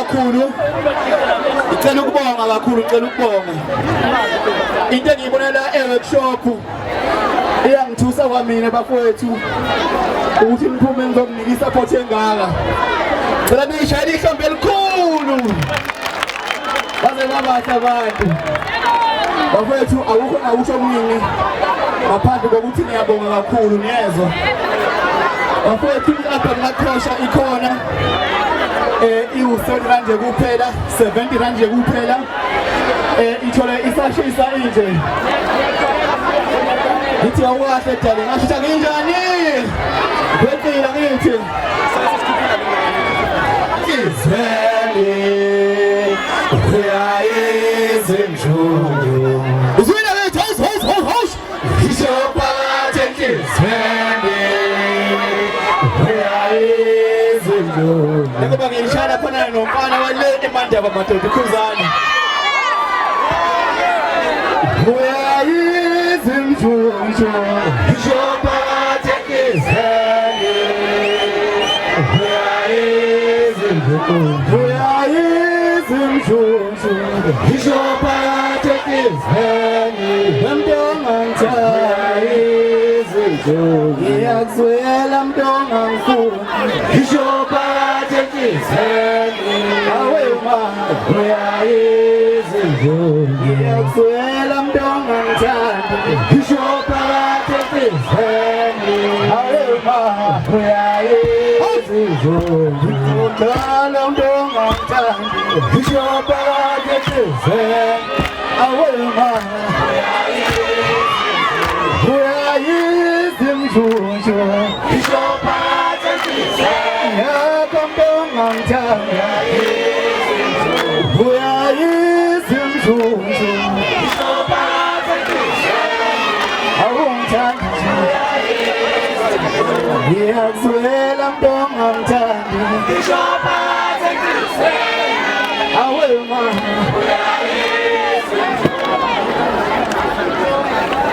kakhulu ngicela ukubonga kakhulu ngicela ukubonga into engiyibonela e-workshop iyangithusa kwamina bafowethu ukuthi niphume ngizokunika i-support engaka ngicela nishayele ihlombe elikhulu baze babahle abantu bafowethu awukho ngawusho kuningi ngaphandle kokuthi niyabonga kakhulu niyezwa bafowethu lapha ngakhoshwa ikhona iwu-30 rand nje kuphela 70 rand nje kuphela ithole isashisa inje ngithi awukahle dali ngasho nginjani kwetila ngithi izeli uyayizinjuyo uzwile lethu hosh ishophathe izeli uyayizinjuyo ngoba ngishana khona nomfana wale eMandaba madoda ikhuzana uyayizinjuyo ishophathe izeli ishophathe izeli ngiyakuzwela mntonga mkhulu ishophathe izeli awema uyayizinjuyo ngiyakuzwela mntonga ngithanda ishophathe izeli awema uyayizinjuyo ngithanda mntonga ngithanda ishophathe izeli awema uyayizinjuyo ishophathe izeli yakho mntonga ngithanda uyayizinjuyo ishophathe izeli awungithanda ngiyakuzwela mntonga ngithanda ishophathe izeli awema